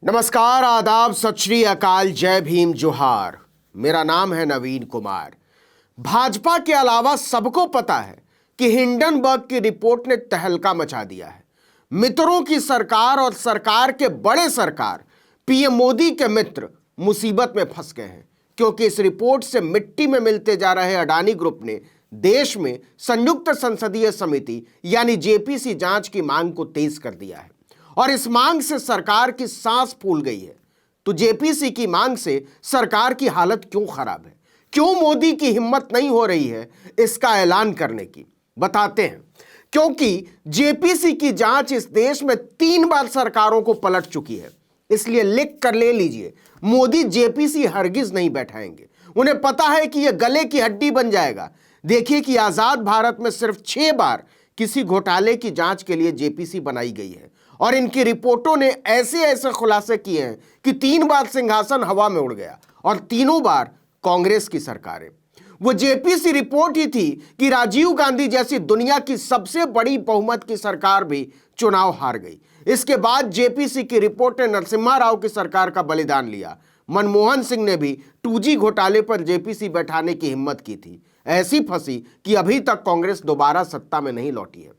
नमस्कार, आदाब, सत श्री अकाल, जय भीम, जोहार। मेरा नाम है नवीन कुमार। भाजपा के अलावा सबको पता है कि हिंडनबर्ग की रिपोर्ट ने तहलका मचा दिया है। मित्रों की सरकार और सरकार के बड़े सरकार पीएम मोदी के मित्र मुसीबत में फंस गए हैं, क्योंकि इस रिपोर्ट से मिट्टी में मिलते जा रहे अडानी ग्रुप ने देश में संयुक्त संसदीय समिति यानी जेपीसी जांच की मांग को तेज कर दिया है और इस मांग से सरकार की सांस फूल गई है। तो जेपीसी की मांग से सरकार की हालत क्यों खराब है, क्यों मोदी की हिम्मत नहीं हो रही है इसका ऐलान करने की, बताते हैं। क्योंकि जेपीसी की जांच इस देश में 3 बार सरकारों को पलट चुकी है, इसलिए लिख कर ले लीजिए, मोदी जेपीसी हरगिज नहीं बैठाएंगे। उन्हें पता है कि यह गले की हड्डी बन जाएगा। देखिए कि आजाद भारत में सिर्फ 6 बार किसी घोटाले की जांच के लिए जेपीसी बनाई गई है और इनकी रिपोर्टों ने ऐसे ऐसे खुलासे किए हैं कि 3 बार सिंहासन हवा में उड़ गया और तीनों बार कांग्रेस की सरकारें। वो जेपीसी रिपोर्ट ही थी कि राजीव गांधी जैसी दुनिया की सबसे बड़ी बहुमत की सरकार भी चुनाव हार गई। इसके बाद जेपीसी की रिपोर्ट ने नरसिम्हा राव की सरकार का बलिदान लिया। मनमोहन सिंह ने भी 2G घोटाले पर जेपीसी बैठाने की हिम्मत की थी, ऐसी फंसी कि अभी तक कांग्रेस दोबारा सत्ता में नहीं लौटी है।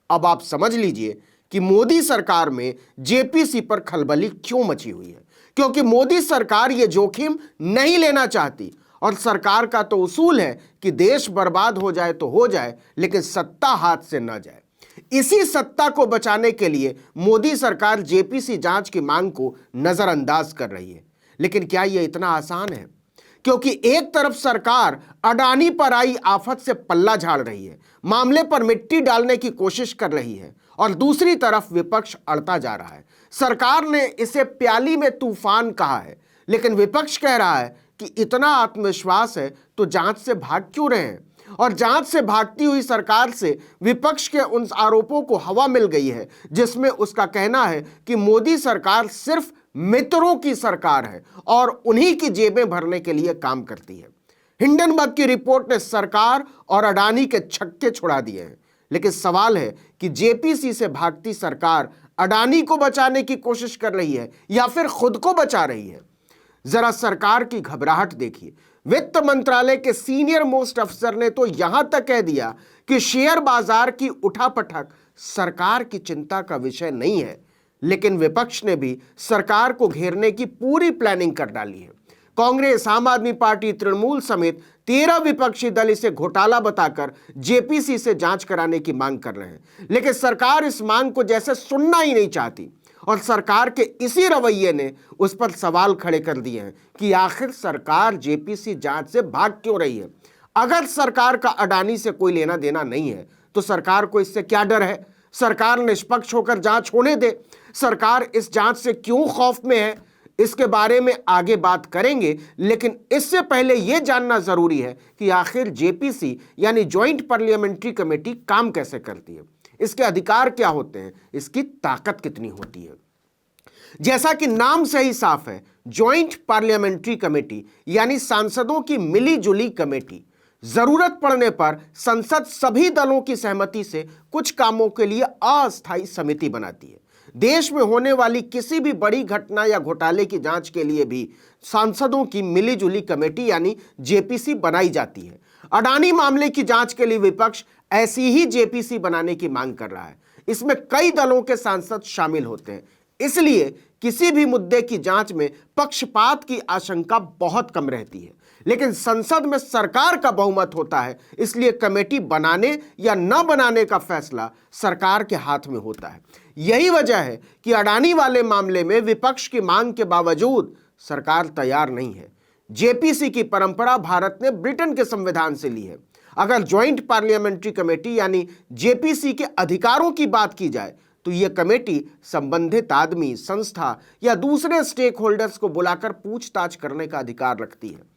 अब आप समझ लीजिए कि मोदी सरकार में जेपीसी पर खलबली क्यों मची हुई है। क्योंकि मोदी सरकार ये जोखिम नहीं लेना चाहती और सरकार का तो उसूल है कि देश बर्बाद हो जाए तो हो जाए, लेकिन सत्ता हाथ से न जाए। इसी सत्ता को बचाने के लिए मोदी सरकार जेपीसी जांच की मांग को नजरअंदाज कर रही है। लेकिन क्या यह इतना आसान है? क्योंकि एक तरफ सरकार अडानी पर आई आफत से पल्ला झाड़ रही है, मामले पर मिट्टी डालने की कोशिश कर रही है, और दूसरी तरफ विपक्ष अड़ता जा रहा है। सरकार ने इसे प्याली में तूफान कहा है, लेकिन विपक्ष कह रहा है कि इतना आत्मविश्वास है तो जांच से भाग क्यों रहे हैं। और जांच से भागती हुई सरकार से विपक्ष के उन आरोपों को हवा मिल गई है जिसमें उसका कहना है कि मोदी सरकार सिर्फ मित्रों की सरकार है और उन्हीं की जेबें भरने के लिए काम करती है। हिंडनबर्ग की रिपोर्ट ने सरकार और अडानी के छक्के छुड़ा दिए हैं, लेकिन सवाल है कि जेपीसी से भागती सरकार अडानी को बचाने की कोशिश कर रही है या फिर खुद को बचा रही है। जरा सरकार की घबराहट देखिए। वित्त मंत्रालय के सीनियर मोस्ट अफसर ने तो यहां तक कह दिया कि शेयर बाजार की उठापटक सरकार की चिंता का विषय नहीं है, लेकिन विपक्ष ने भी सरकार को घेरने की पूरी प्लानिंग कर डाली है। कांग्रेस, आम आदमी पार्टी, तृणमूल समेत 13 विपक्षी दल इसे घोटाला बताकर जेपीसी से जांच कराने की मांग कर रहे हैं, लेकिन सरकार इस मांग को जैसे सुनना ही नहीं चाहती और सरकार के इसी रवैये ने उस पर सवाल खड़े कर दिए हैं कि आखिर सरकार जेपीसी जांच से भाग क्यों रही है। अगर सरकार का अडानी से कोई लेना देना नहीं है तो सरकार को इससे क्या डर है? सरकार निष्पक्ष होकर जांच होने दे। सरकार इस जांच से क्यों खौफ में है, इसके बारे में आगे बात करेंगे, लेकिन इससे पहले यह जानना जरूरी है कि आखिर जेपीसी यानी ज्वाइंट पार्लियामेंट्री कमेटी काम कैसे करती है, इसके अधिकार क्या होते हैं, इसकी ताकत कितनी होती है। जैसा कि नाम से ही साफ है, ज्वाइंट पार्लियामेंट्री कमेटी यानी सांसदों की मिली जुली कमेटी जरूरत पड़ने पर संसद सभी दलों की सहमति से कुछ कामों के लिए अस्थायी समिति बनाती है। देश में होने वाली किसी भी बड़ी घटना या घोटाले की जांच के लिए भी सांसदों की मिलीजुली कमेटी यानी जेपीसी बनाई जाती है। अडानी मामले की जांच के लिए विपक्ष ऐसी ही जेपीसी बनाने की मांग कर रहा है। इसमें कई दलों के सांसद शामिल होते हैं, इसलिए किसी भी मुद्दे की जांच में पक्षपात की आशंका बहुत कम रहती है। लेकिन संसद में सरकार का बहुमत होता है, इसलिए कमेटी बनाने या न बनाने का फैसला सरकार के हाथ में होता है। यही वजह है कि अडानी वाले मामले में विपक्ष की मांग के बावजूद सरकार तैयार नहीं है। जेपीसी की परंपरा भारत ने ब्रिटेन के संविधान से ली है। अगर ज्वाइंट पार्लियामेंट्री कमेटी यानी जेपीसी के अधिकारों की बात की जाए तो यह कमेटी संबंधित आदमी, संस्था या दूसरे स्टेक होल्डर्स को बुलाकर पूछताछ करने का अधिकार रखती है।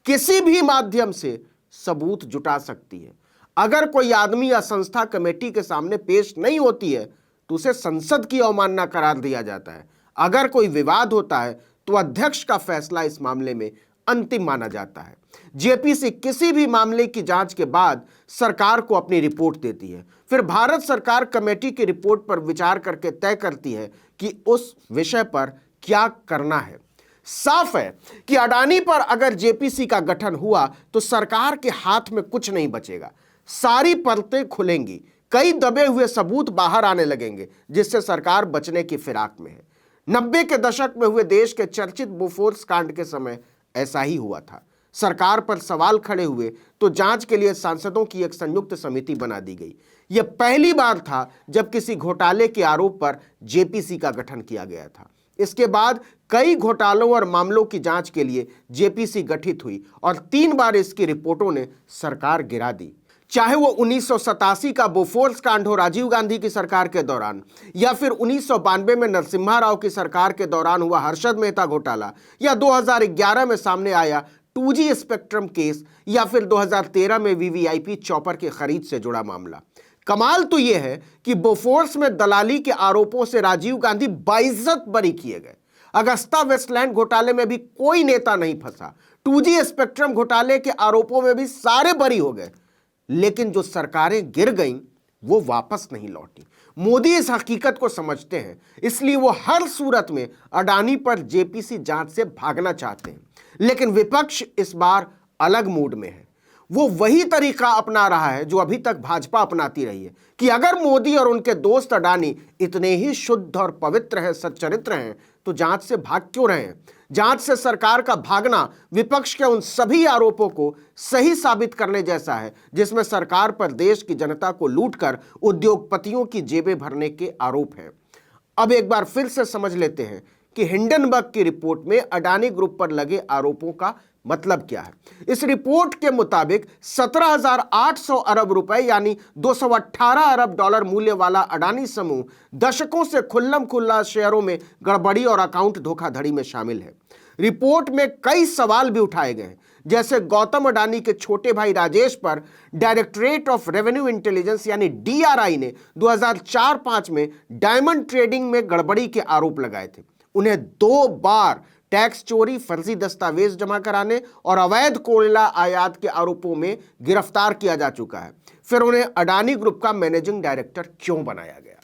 किसी भी माध्यम से सबूत जुटा सकती है। अगर कोई आदमी या संस्था कमेटी के सामने पेश नहीं होती है तो उसे संसद की अवमानना करार दिया जाता है। अगर कोई विवाद होता है तो अध्यक्ष का फैसला इस मामले में अंतिम माना जाता है। जेपीसी किसी भी मामले की जांच के बाद सरकार को अपनी रिपोर्ट देती है। फिर भारत सरकार कमेटी की रिपोर्ट पर विचार करके तय करती है कि उस विषय पर क्या करना है। साफ है कि अडानी पर अगर जेपीसी का गठन हुआ तो सरकार के हाथ में कुछ नहीं बचेगा। सारी परतें खुलेंगी, कई दबे हुए सबूत बाहर आने लगेंगे, जिससे सरकार बचने की फिराक में है। 90 के दशक में हुए देश के चर्चित बोफोर्स कांड के समय ऐसा ही हुआ था। सरकार पर सवाल खड़े हुए तो जांच के लिए सांसदों की एक संयुक्त समिति बना दी गई। यह पहली बार था जब किसी घोटाले के आरोप पर जेपीसी का गठन किया गया था। इसके बाद कई घोटालों और मामलों की जांच के लिए जेपीसी गठित हुई और 3 बार इसकी रिपोर्टों ने सरकार गिरा दी। चाहे वो 1987 का बोफोर्स कांड हो राजीव गांधी की सरकार के दौरान, या फिर 1992 में नरसिम्हा राव की सरकार के दौरान हुआ हर्षद मेहता घोटाला, या 2011 में सामने आया 2G स्पेक्ट्रम केस, या फिर 2013 में वीवीआईपी चॉपर की खरीद से जुड़ा मामला। कमाल तो यह है कि बोफोर्स में दलाली के आरोपों से राजीव गांधी बाइज्जत बरी किए गए। अगस्ता वेस्टलैंड घोटाले में भी कोई नेता नहीं फंसा। 2G स्पेक्ट्रम घोटाले के आरोपों में भी सारे बरी हो गए, लेकिन जो सरकारें गिर गईं वो वापस नहीं लौटी। मोदी इस हकीकत को समझते हैं, इसलिए वो हर सूरत में अडानी पर जेपीसी जांच से भागना चाहते हैं। लेकिन विपक्ष इस बार अलग मूड में है। वो वही तरीका अपना रहा है जो अभी तक भाजपा अपनाती रही है कि अगर मोदी और उनके दोस्त अडानी इतने ही शुद्ध और पवित्र हैं, सच्चरित्र हैं, तो जांच से भाग क्यों रहे हैं। जांच से सरकार का भागना विपक्ष के उन सभी आरोपों को सही साबित करने जैसा है जिसमें सरकार पर देश की जनता को लूटकर उद्योगपतियों की जेबें भरने के आरोप हैं। अब एक बार फिर से समझ लेते हैं कि हिंडनबर्ग की रिपोर्ट में अडानी ग्रुप पर लगे आरोपों का मतलब क्या है। इस रिपोर्ट के मुताबिक 17,800 अरब रुपए यानी 218 अरब डॉलर मूल्य वाला अडानी समूह दशकों से खुल्लम खुल्ला शेयरों में गड़बड़ी और अकाउंट धोखाधड़ी में शामिल है। रिपोर्ट में कई सवाल भी उठाए गए हैं, जैसे गौतम अडानी के छोटे भाई राजेश पर डायरेक्टरेट ऑफ रेवेन्यू इंटेलिजेंस यानी डीआरआई ने 2004-5 में डायमंड ट्रेडिंग में गड़बड़ी के आरोप लगाए थे। उन्हें 2 बार टैक्स चोरी, फर्जी दस्तावेज जमा कराने और अवैध कोयला आयात के आरोपों में गिरफ्तार किया जा चुका है। फिर उन्हें अडानी ग्रुप का मैनेजिंग डायरेक्टर क्यों बनाया गया।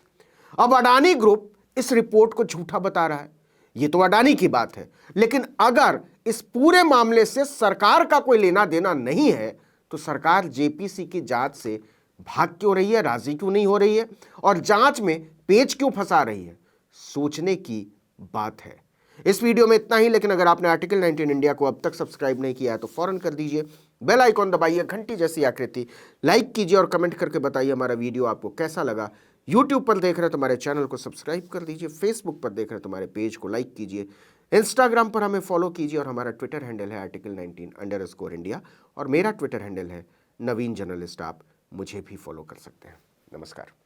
अब अडानी ग्रुप इस रिपोर्ट को झूठा बता रहा है, ये तो अडानी की बात है, लेकिन अगर इस पूरे मामले से सरकार का कोई लेना देना नहीं है तो सरकार जेपीसी की जांच से भाग क्यों रही है, राजी क्यों नहीं हो रही है और जांच में पेच क्यों फंसा रही है। सोचने की बात है। इस वीडियो में इतना ही, लेकिन अगर आपने आर्टिकल 19 इंडिया को अब तक सब्सक्राइब नहीं किया है तो फौरन कर दीजिए। बेल आइकॉन दबाइए, घंटी जैसी आकृति लाइक कीजिए और कमेंट करके बताइए हमारा वीडियो आपको कैसा लगा। यूट्यूब पर देख रहे हैं तो हमारे चैनल को सब्सक्राइब कर दीजिए। फेसबुक पर देख रहे हैं तो हमारे पेज को लाइक कीजिए। इंस्टाग्राम पर हमें फॉलो कीजिए और हमारा ट्विटर हैंडल है article19_India और मेरा ट्विटर हैंडल है नवीन जर्नलिस्ट। आप मुझे भी फॉलो कर सकते हैं। नमस्कार।